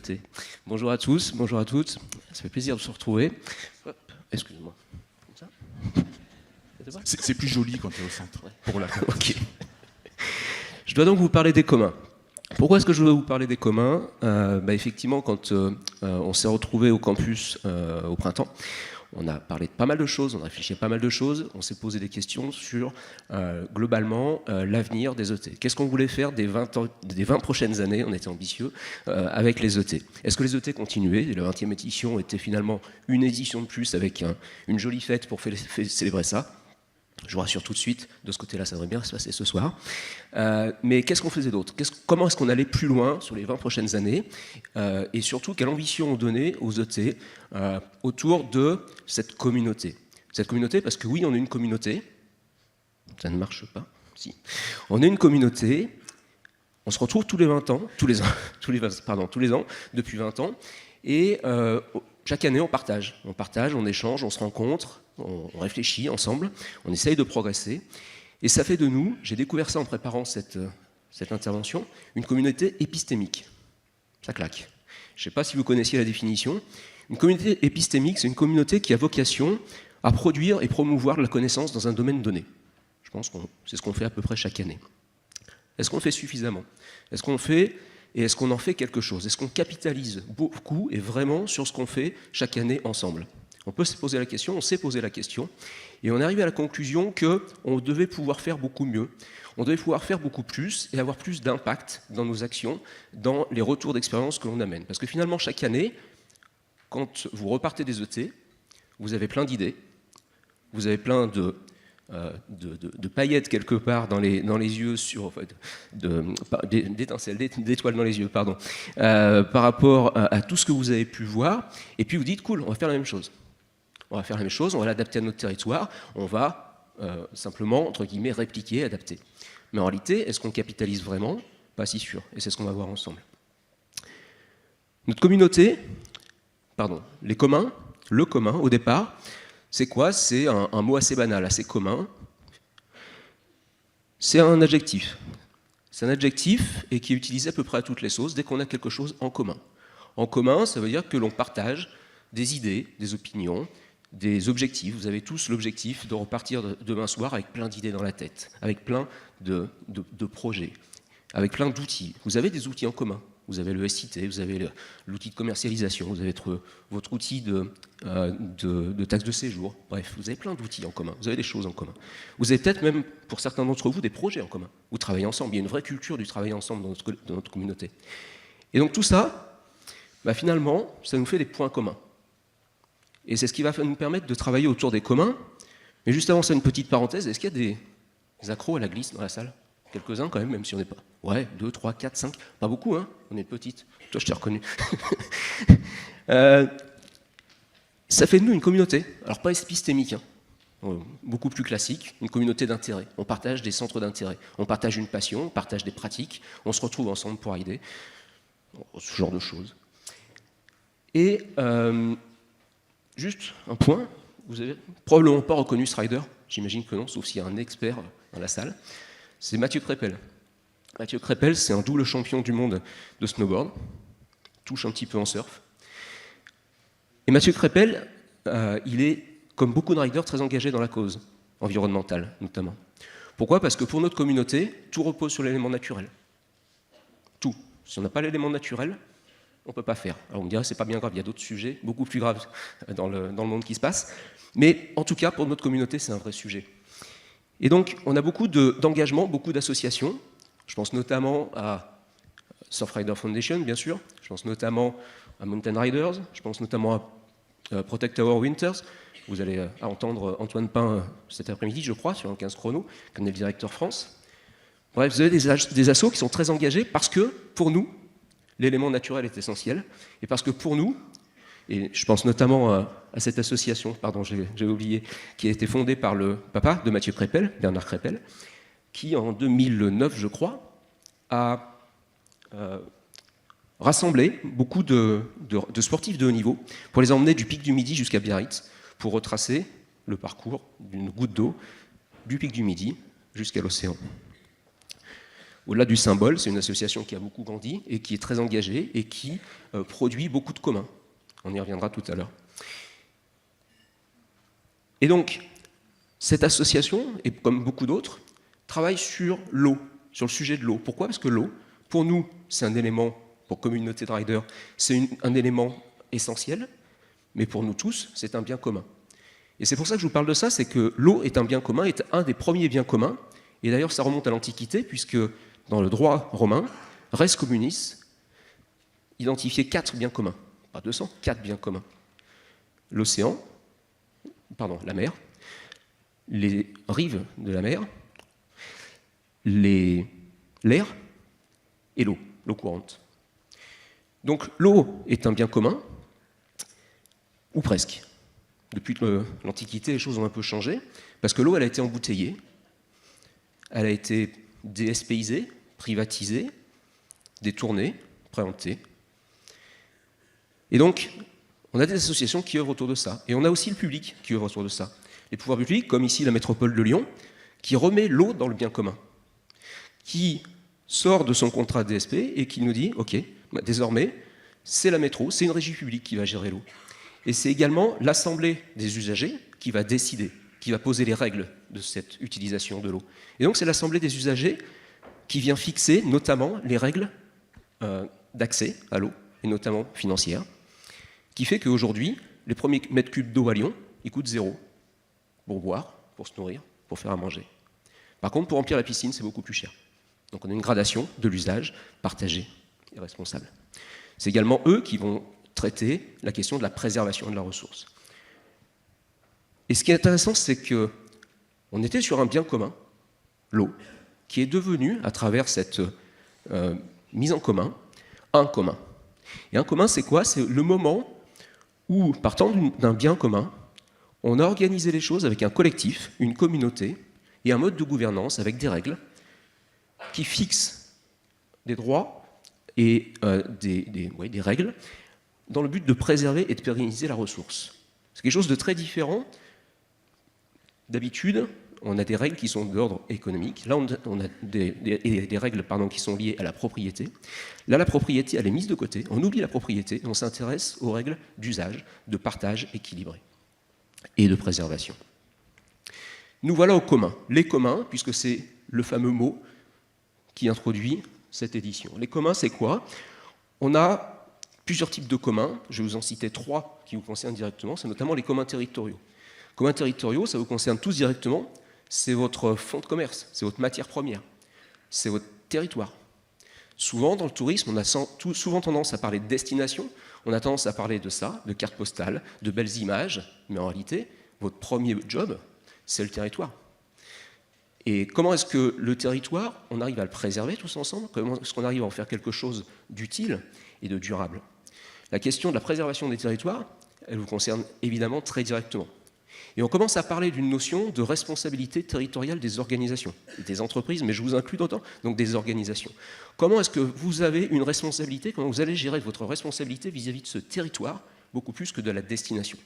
ET. Bonjour à tous, bonjour à toutes. Ça fait plaisir de se retrouver. Excusez-moi. C'est plus joli quand tu es au centre. Ouais. Pour la Ok. Je dois donc vous parler des communs. Pourquoi est-ce que je veux vous parler des communs ? Effectivement, quand on s'est retrouvé au campus au printemps, on a parlé de pas mal de choses, on a réfléchi à pas mal de choses, on s'est posé des questions sur, globalement, l'avenir des ET. Qu'est-ce qu'on voulait faire des 20 prochaines années ? On était ambitieux avec les ET. Est-ce que les ET continuaient ? Et la 20e édition était finalement une édition de plus avec une jolie fête pour célébrer ça. Je vous rassure tout de suite, de ce côté-là, ça devrait bien se passer ce soir. Mais qu'est-ce qu'on faisait d'autre ? Comment est-ce qu'on allait plus loin sur les 20 prochaines années ? Et surtout, quelle ambition on donnait aux ET autour de cette communauté ? Cette communauté, parce que oui, on est une communauté. Ça ne marche pas. Si. On est une communauté. On se retrouve tous les 20 ans, tous les ans, depuis 20 ans. Et chaque année, on partage, on échange, on se rencontre, on réfléchit ensemble, on essaye de progresser. Et ça fait de nous, j'ai découvert ça en préparant cette intervention, une communauté épistémique. Ça claque. Je ne sais pas si vous connaissiez la définition. Une communauté épistémique, c'est une communauté qui a vocation à produire et promouvoir de la connaissance dans un domaine donné. Je pense que c'est ce qu'on fait à peu près chaque année. Est-ce qu'on le fait suffisamment ? Est-ce qu'on le fait ? Et est-ce qu'on en fait quelque chose ? Est-ce qu'on capitalise beaucoup et vraiment sur ce qu'on fait chaque année ensemble ? On peut se poser la question, on s'est posé la question, et on est arrivé à la conclusion qu'on devait pouvoir faire beaucoup mieux, on devait pouvoir faire beaucoup plus et avoir plus d'impact dans nos actions, dans les retours d'expérience que l'on amène. Parce que finalement, chaque année, quand vous repartez des ET, vous avez plein d'idées, vous avez plein de paillettes quelque part dans les yeux, d'étincelles, d'étoiles dans les yeux, pardon, par rapport à tout ce que vous avez pu voir, et puis vous dites, cool, on va faire la même chose. On va faire la même chose, on va l'adapter à notre territoire, on va simplement, entre guillemets, répliquer, adapter. Mais en réalité, est-ce qu'on capitalise vraiment ? Pas si sûr, et c'est ce qu'on va voir ensemble. Notre communauté, les communs, le commun, au départ, c'est quoi ? C'est un mot assez banal, assez commun. C'est un adjectif. C'est un adjectif et qui est utilisé à peu près à toutes les sauces dès qu'on a quelque chose en commun. En commun, ça veut dire que l'on partage des idées, des opinions, des objectifs. Vous avez tous l'objectif de repartir demain soir avec plein d'idées dans la tête, avec plein de projets, avec plein d'outils. Vous avez des outils en commun. Vous avez le SIT, vous avez l'outil de commercialisation, vous avez votre outil de taxe de séjour. Bref, vous avez plein d'outils en commun, vous avez des choses en commun. Vous avez peut-être même, pour certains d'entre vous, des projets en commun. Vous travaillez ensemble, il y a une vraie culture du travail ensemble dans notre communauté. Et donc tout ça, finalement, ça nous fait des points communs. Et c'est ce qui va nous permettre de travailler autour des communs. Mais juste avant ça, une petite parenthèse, est-ce qu'il y a des accros à la glisse dans la salle ? Quelques-uns quand même si on n'est pas... Ouais, 2, 3, 4, 5, pas beaucoup, hein, on est petite. Toi, je t'ai reconnu. Ça fait de nous une communauté, alors pas épistémique, hein, beaucoup plus classique, une communauté d'intérêt. On partage des centres d'intérêt, on partage une passion, on partage des pratiques, on se retrouve ensemble pour aider, ce genre de choses. Et juste un point, vous avez probablement pas reconnu Strider, j'imagine que non, sauf s'il y a un expert dans la salle. C'est Mathieu Crépel. Mathieu Crépel, c'est un double champion du monde de snowboard, touche un petit peu en surf. Et Mathieu Crépel, il est, comme beaucoup de riders, très engagé dans la cause environnementale, notamment. Pourquoi ? Parce que pour notre communauté, tout repose sur l'élément naturel. Tout. Si on n'a pas l'élément naturel, on ne peut pas faire. Alors on me dirait, c'est pas bien grave, il y a d'autres sujets, beaucoup plus graves dans le monde qui se passe. Mais en tout cas, pour notre communauté, c'est un vrai sujet. Et donc, on a beaucoup d'engagements, beaucoup d'associations. Je pense notamment à Surfrider Foundation, bien sûr. Je pense notamment à Mountain Riders. Je pense notamment à Protect Our Winters. Vous allez entendre Antoine Pain cet après-midi, je crois, sur un 15 chrono, comme est le directeur France. Bref, vous avez des assos qui sont très engagés parce que, pour nous, l'élément naturel est essentiel. Et parce que pour nous, et je pense notamment à cette association, pardon, j'ai oublié, qui a été fondée par le papa de Mathieu Crépel, Bernard Crépel, qui en 2009, je crois, a rassemblé beaucoup de sportifs de haut niveau pour les emmener du pic du Midi jusqu'à Biarritz, pour retracer le parcours d'une goutte d'eau du pic du Midi jusqu'à l'océan. Au-delà du symbole, c'est une association qui a beaucoup grandi et qui est très engagée et qui produit beaucoup de communs. On y reviendra tout à l'heure. Et donc, cette association, et comme beaucoup d'autres, travaille sur l'eau, sur le sujet de l'eau. Pourquoi? Parce que l'eau, pour nous, c'est un élément, pour communauté de riders, c'est un élément essentiel, mais pour nous tous, c'est un bien commun. Et c'est pour ça que je vous parle de ça, c'est que l'eau est un bien commun, est un des premiers biens communs, et d'ailleurs ça remonte à l'Antiquité, puisque dans le droit romain, res communis identifiait 4 biens communs, pas 200, 4 biens communs. L'océan, la mer, les rives de la mer, l'air et l'eau courante. Donc l'eau est un bien commun, ou presque. Depuis l'Antiquité, les choses ont un peu changé, parce que l'eau, elle a été embouteillée, elle a été déespaisée, privatisée, détournée, préemptée. Et donc, on a des associations qui œuvrent autour de ça. Et on a aussi le public qui œuvre autour de ça. Les pouvoirs publics, comme ici la métropole de Lyon, qui remet l'eau dans le bien commun, qui sort de son contrat de DSP et qui nous dit « Ok, désormais, c'est la métro, c'est une régie publique qui va gérer l'eau. » Et c'est également l'assemblée des usagers qui va décider, qui va poser les règles de cette utilisation de l'eau. Et donc c'est l'assemblée des usagers qui vient fixer notamment les règles d'accès à l'eau, et notamment financières, qui fait qu'aujourd'hui, les premiers mètres cubes d'eau à Lyon, ils coûtent 0 pour boire, pour se nourrir, pour faire à manger. Par contre, pour remplir la piscine, c'est beaucoup plus cher. Donc on a une gradation de l'usage partagé et responsable. C'est également eux qui vont traiter la question de la préservation de la ressource. Et ce qui est intéressant, c'est qu'on était sur un bien commun, l'eau, qui est devenu, à travers cette mise en commun, un commun. Et un commun, c'est quoi? C'est le moment où, partant d'un bien commun, on a organisé les choses avec un collectif, une communauté, et un mode de gouvernance avec des règles qui fixent des droits et des règles dans le but de préserver et de pérenniser la ressource. C'est quelque chose de très différent. D'habitude, on a des règles qui sont d'ordre économique. Là, on a des règles qui sont liées à la propriété. Là, la propriété, elle est mise de côté. On oublie la propriété et on s'intéresse aux règles d'usage, de partage équilibré et de préservation. Nous voilà au commun. Les communs, puisque c'est le fameux mot qui introduit cette édition. Les communs, c'est quoi? On a plusieurs types de communs. Je vais vous en citer 3 qui vous concernent directement. C'est notamment les communs territoriaux. Communs territoriaux, ça vous concerne tous directement. C'est votre fonds de commerce, c'est votre matière première, c'est votre territoire. Souvent, dans le tourisme, on a souvent tendance à parler de destination, on a tendance à parler de ça, de cartes postales, de belles images, mais en réalité, votre premier job, c'est le territoire. Et comment est-ce que le territoire, on arrive à le préserver tous ensemble? Comment est-ce qu'on arrive à en faire quelque chose d'utile et de durable? La question de la préservation des territoires, elle vous concerne évidemment très directement. Et on commence à parler d'une notion de responsabilité territoriale des organisations, des entreprises, mais je vous inclus dedans, donc des organisations. Comment est-ce que vous avez une responsabilité, comment vous allez gérer votre responsabilité vis-à-vis de ce territoire, beaucoup plus que de la destination?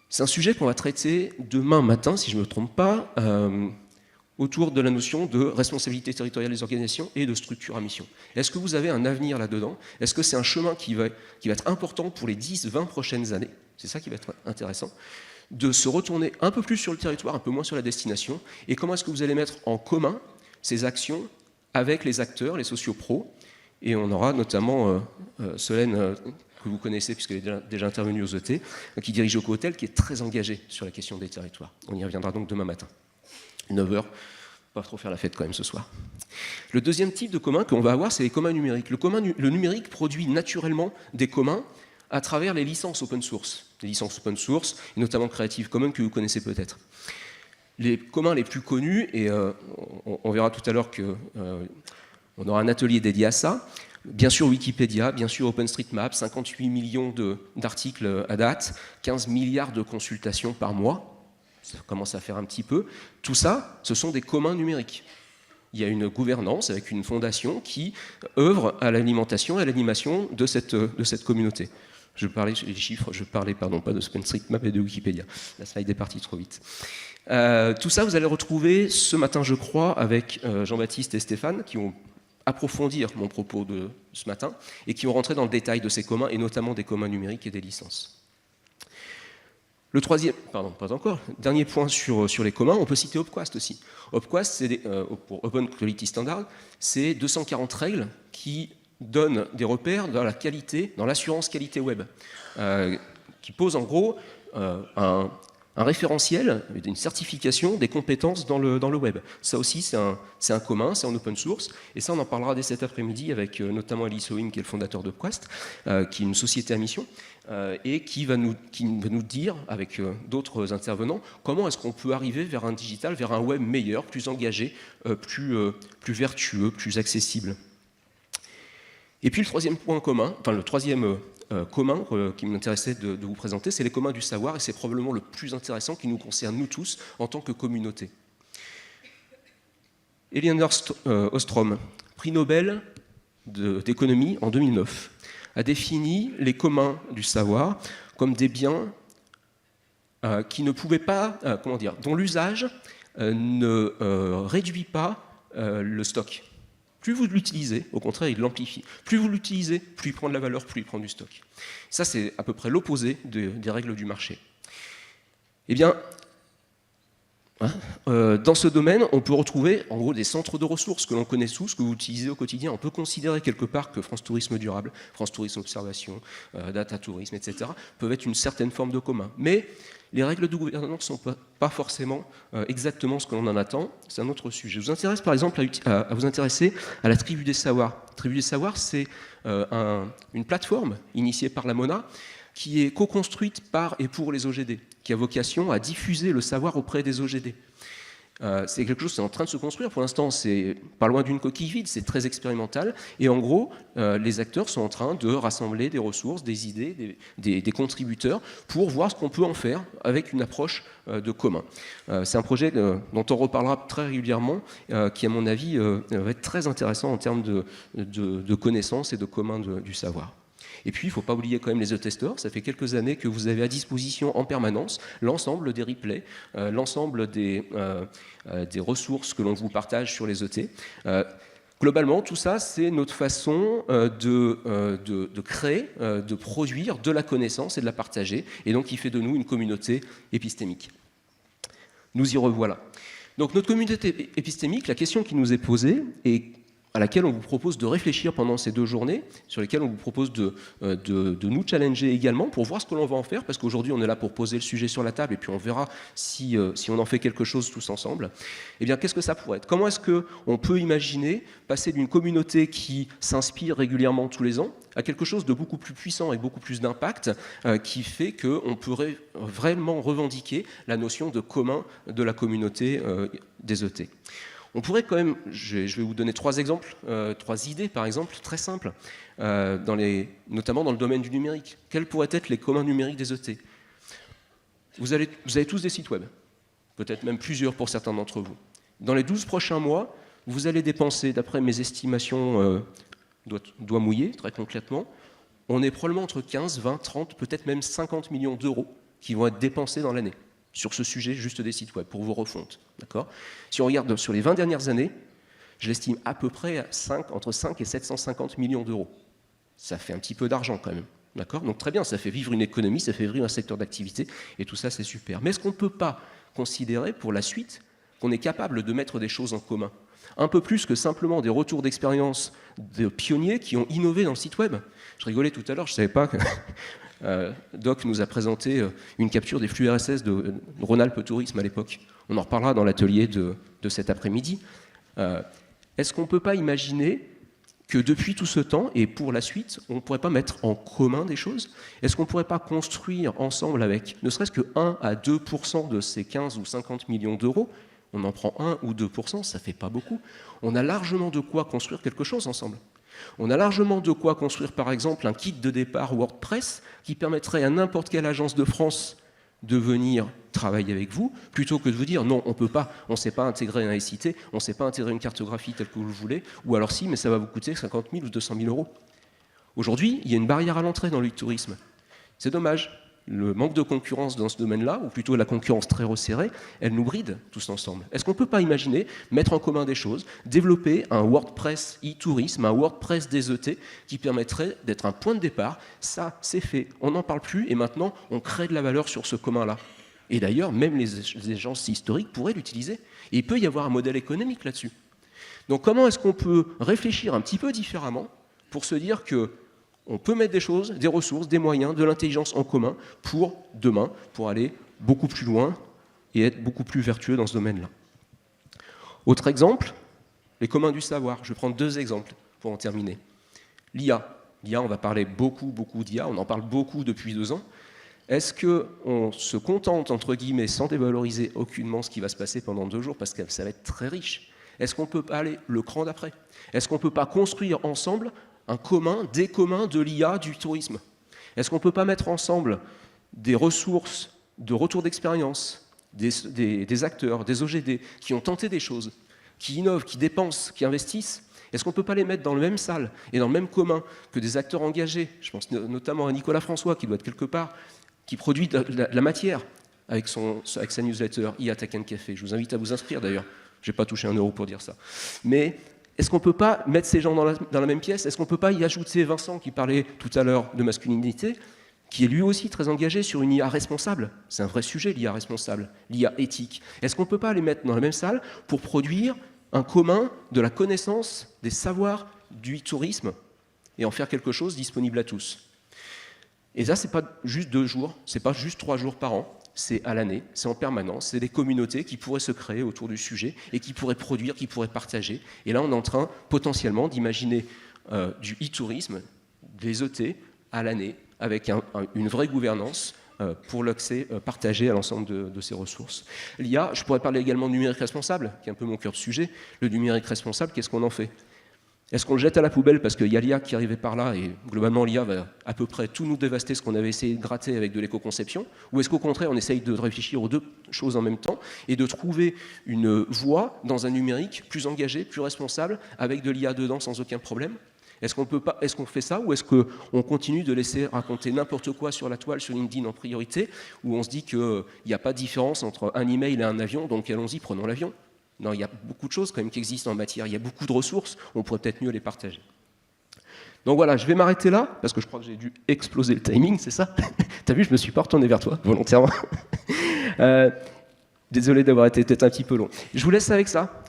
C'est un sujet qu'on va traiter demain matin, si je ne me trompe pas, autour de la notion de responsabilité territoriale des organisations et de structure à mission. Est-ce que vous avez un avenir là-dedans? Est-ce que c'est un chemin qui va être important pour les 10-20 prochaines années? C'est ça qui va être intéressant. De se retourner un peu plus sur le territoire, un peu moins sur la destination, et comment est-ce que vous allez mettre en commun ces actions avec les acteurs, les sociopros, et on aura notamment Solène, que vous connaissez puisqu'elle est déjà intervenue aux ET, qui dirige Eco-Hôtel, qui est très engagée sur la question des territoires. On y reviendra donc demain matin. 9h, pas trop faire la fête quand même ce soir. Le deuxième type de commun qu'on va avoir, c'est les communs numériques. Le numérique produit naturellement des communs à travers les licences open source. Les licences open source, et notamment Creative Commons, que vous connaissez peut-être. Les communs les plus connus, et on verra tout à l'heure qu'on aura un atelier dédié à ça, bien sûr Wikipédia, bien sûr OpenStreetMap, 58 millions d'articles à date, 15 milliards de consultations par mois, ça commence à faire un petit peu. Tout ça, ce sont des communs numériques. Il y a une gouvernance avec une fondation qui œuvre à l'alimentation et à l'animation de cette communauté. Je parlais des chiffres, pas de OpenStreetMap et de Wikipédia. La slide est partie trop vite. Tout ça, vous allez retrouver ce matin, je crois, avec Jean-Baptiste et Stéphane, qui ont approfondir mon propos de ce matin et qui ont rentré dans le détail de ces communs et notamment des communs numériques et des licences. Le troisième, pardon, pas encore, dernier point sur les communs, on peut citer OPQuast aussi. OPQuast, c'est pour Open Quality Standard, c'est 240 règles qui donnent des repères dans la qualité, dans l'assurance qualité web, qui posent en gros un référentiel, une certification des compétences dans le web. Ça aussi, c'est un commun, c'est en open source, et ça, on en parlera dès cet après-midi avec notamment Alice Oim, qui est le fondateur de Quast, qui est une société à mission, et qui va nous dire, avec d'autres intervenants, comment est-ce qu'on peut arriver vers un digital, vers un web meilleur, plus engagé, plus vertueux, plus accessible. Et puis le troisième point commun, enfin le troisième commun qui m'intéressait de vous présenter, c'est les communs du savoir, et c'est probablement le plus intéressant qui nous concerne nous tous en tant que communauté. Elinor Ostrom, prix Nobel d'économie en 2009, a défini les communs du savoir comme des biens qui ne pouvaient pas, dont l'usage ne réduit pas le stock. Plus vous l'utilisez, au contraire, il l'amplifie. Plus vous l'utilisez, plus il prend de la valeur, plus il prend du stock. Ça, c'est à peu près l'opposé des règles du marché. Eh bien, dans ce domaine, on peut retrouver en gros des centres de ressources que l'on connaît tous, que vous utilisez au quotidien. On peut considérer quelque part que France Tourisme Durable, France Tourisme Observation, Data Tourisme, etc. peuvent être une certaine forme de commun. Mais les règles de gouvernance ne sont pas forcément exactement ce que l'on en attend. C'est un autre sujet. Je vous intéresse par exemple à vous intéresser à la Tribu des Savoirs. La Tribu des Savoirs, c'est une plateforme initiée par la MONA qui est co-construite par et pour les OGD, qui a vocation à diffuser le savoir auprès des OGD. C'est quelque chose qui est en train de se construire. Pour l'instant, c'est pas loin d'une coquille vide, c'est très expérimental. Et en gros, les acteurs sont en train de rassembler des ressources, des idées, des contributeurs pour voir ce qu'on peut en faire avec une approche de commun. C'est un projet dont on reparlera très régulièrement, qui, à mon avis, va être très intéressant en termes de connaissances et de commun du savoir. Et puis, il ne faut pas oublier quand même les e-testeurs. Ça fait quelques années que vous avez à disposition en permanence l'ensemble des replays, l'ensemble des ressources que l'on vous partage sur les ET. Globalement, tout ça, c'est notre façon de créer, de produire de la connaissance et de la partager, et donc qui fait de nous une communauté épistémique. Nous y revoilà. Donc notre communauté épistémique, la question qui nous est posée, et à laquelle on vous propose de réfléchir pendant ces 2 journées, sur lesquelles on vous propose de nous challenger également pour voir ce que l'on va en faire, parce qu'aujourd'hui on est là pour poser le sujet sur la table et puis on verra si on en fait quelque chose tous ensemble. Eh bien, qu'est-ce que ça pourrait être? Comment est-ce qu'on peut imaginer passer d'une communauté qui s'inspire régulièrement tous les ans à quelque chose de beaucoup plus puissant et beaucoup plus d'impact qui fait qu'on pourrait vraiment revendiquer la notion de commun de la communauté des ET. On pourrait quand même, je vais vous donner 3 exemples, 3 idées par exemple, très simples, notamment dans le domaine du numérique. Quels pourraient être les communs numériques des ET? Vous avez tous des sites web, peut-être même plusieurs pour certains d'entre vous. Dans les 12 prochains mois, vous allez dépenser, d'après mes estimations, doigt mouillé, très concrètement, on est probablement entre 15, 20, 30, peut-être même 50 millions d'euros qui vont être dépensés dans l'année sur ce sujet juste des sites web, pour vos refontes. D'accord ? Si on regarde sur les 20 dernières années, je l'estime à peu près entre 5 et 750 millions d'euros. Ça fait un petit peu d'argent quand même. D'accord ? Donc très bien, ça fait vivre une économie, ça fait vivre un secteur d'activité, et tout ça c'est super. Mais est-ce qu'on ne peut pas considérer pour la suite qu'on est capable de mettre des choses en commun ? Un peu plus que simplement des retours d'expérience de pionniers qui ont innové dans le site web. Je rigolais tout à l'heure, je ne savais pas que Doc nous a présenté une capture des flux RSS de Rhône-Alpes Tourisme à l'époque. On en reparlera dans l'atelier de cet après-midi. Est-ce qu'on ne peut pas imaginer que depuis tout ce temps, et pour la suite, on ne pourrait pas mettre en commun des choses? Est-ce qu'on ne pourrait pas construire ensemble avec ne serait-ce que 1 à 2% de ces 15 ou 50 millions d'euros? On en prend 1 ou 2%, ça ne fait pas beaucoup. On a largement de quoi construire quelque chose ensemble. On a largement de quoi construire, par exemple, un kit de départ WordPress qui permettrait à n'importe quelle agence de France de venir travailler avec vous, plutôt que de vous dire non, on peut pas, on ne sait pas intégrer un SIT, on ne sait pas intégrer une cartographie telle que vous le voulez, ou alors si, mais ça va vous coûter 50 000 ou 200 000 euros. Aujourd'hui, il y a une barrière à l'entrée dans le tourisme. C'est dommage. le manque de concurrence dans ce domaine-là, ou plutôt la concurrence très resserrée, elle nous bride tous ensemble. Est-ce qu'on ne peut pas imaginer mettre en commun des choses, développer un WordPress e-tourisme, un WordPress des ET, qui permettrait d'être un point de départ? Ça, c'est fait, on n'en parle plus, et maintenant, on crée de la valeur sur ce commun-là. Et d'ailleurs, même les agences historiques pourraient l'utiliser. Et il peut y avoir un modèle économique là-dessus. Donc comment est-ce qu'on peut réfléchir un petit peu différemment pour se dire que on peut mettre des choses, des ressources, des moyens, de l'intelligence en commun pour demain, pour aller beaucoup plus loin et être beaucoup plus vertueux dans ce domaine-là. Autre exemple, les communs du savoir. Je vais prendre 2 exemples pour en terminer. L'IA. L'IA, on va parler beaucoup d'IA, on en parle beaucoup depuis 2 ans. Est-ce qu'on se contente, entre guillemets, sans dévaloriser aucunement ce qui va se passer pendant 2 jours, parce que ça va être très riche? Est-ce qu'on peut pas aller le cran d'après? Est-ce qu'on ne peut pas construire ensemble un commun, des communs de l'IA, du tourisme? Est-ce qu'on ne peut pas mettre ensemble des ressources de retour d'expérience, des acteurs, des OGD, qui ont tenté des choses, qui innovent, qui dépensent, qui investissent? Est-ce qu'on ne peut pas les mettre dans la même salle et dans le même commun que des acteurs engagés? Je pense notamment à Nicolas François, qui doit être quelque part, qui produit de la matière avec sa newsletter IA Tech & Café. Je vous invite à vous inscrire d'ailleurs. Je n'ai pas touché 1 euro pour dire ça. Mais est-ce qu'on ne peut pas mettre ces gens dans la même pièce? Est-ce qu'on ne peut pas y ajouter Vincent, qui parlait tout à l'heure de masculinité, qui est lui aussi très engagé sur une IA responsable? C'est un vrai sujet, l'IA responsable, l'IA éthique. Est-ce qu'on ne peut pas les mettre dans la même salle pour produire un commun de la connaissance, des savoirs du tourisme et en faire quelque chose disponible à tous? Et ça, ce n'est pas juste 2 jours, ce n'est pas juste 3 jours par an, c'est à l'année, c'est en permanence, c'est des communautés qui pourraient se créer autour du sujet et qui pourraient produire, qui pourraient partager. Et là, on est en train potentiellement d'imaginer du e-tourisme, des ET à l'année, avec une vraie gouvernance pour l'accès partagé à l'ensemble de ces ressources. L'IA, je pourrais parler également du numérique responsable, qui est un peu mon cœur de sujet. Le numérique responsable, qu'est-ce qu'on en fait? Est-ce qu'on le jette à la poubelle parce qu'il y a l'IA qui arrivait par là et globalement l'IA va à peu près tout nous dévaster ce qu'on avait essayé de gratter avec de l'éco-conception? Ou est-ce qu'au contraire on essaye de réfléchir aux 2 choses en même temps et de trouver une voie dans un numérique plus engagé, plus responsable, avec de l'IA dedans sans aucun problème? Est-ce qu'on fait ça, ou est-ce qu'on continue de laisser raconter n'importe quoi sur la toile, sur LinkedIn en priorité, où on se dit qu'il n'y a pas de différence entre un email et un avion, donc allons-y, prenons l'avion? Non, il y a beaucoup de choses quand même qui existent en matière, il y a beaucoup de ressources, on pourrait peut-être mieux les partager. Donc voilà, je vais m'arrêter là, parce que je crois que j'ai dû exploser le timing, c'est ça? T'as vu, je me suis pas retourné vers toi, volontairement. Désolé d'avoir été peut-être un petit peu long. Je vous laisse avec ça,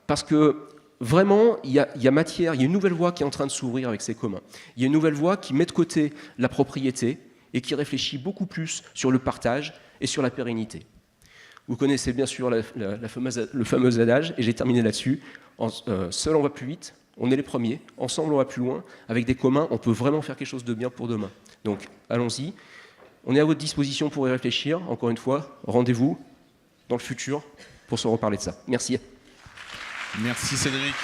parce que vraiment, il y a matière, il y a une nouvelle voie qui est en train de s'ouvrir avec ces communs. Il y a une nouvelle voie qui met de côté la propriété et qui réfléchit beaucoup plus sur le partage et sur la pérennité. Vous connaissez bien sûr le fameux adage, et j'ai terminé là-dessus. Seul on va plus vite, on est les premiers, ensemble on va plus loin, avec des communs, on peut vraiment faire quelque chose de bien pour demain. Donc allons-y, on est à votre disposition pour y réfléchir. Encore une fois, rendez-vous dans le futur pour se reparler de ça. Merci. Merci Cédric.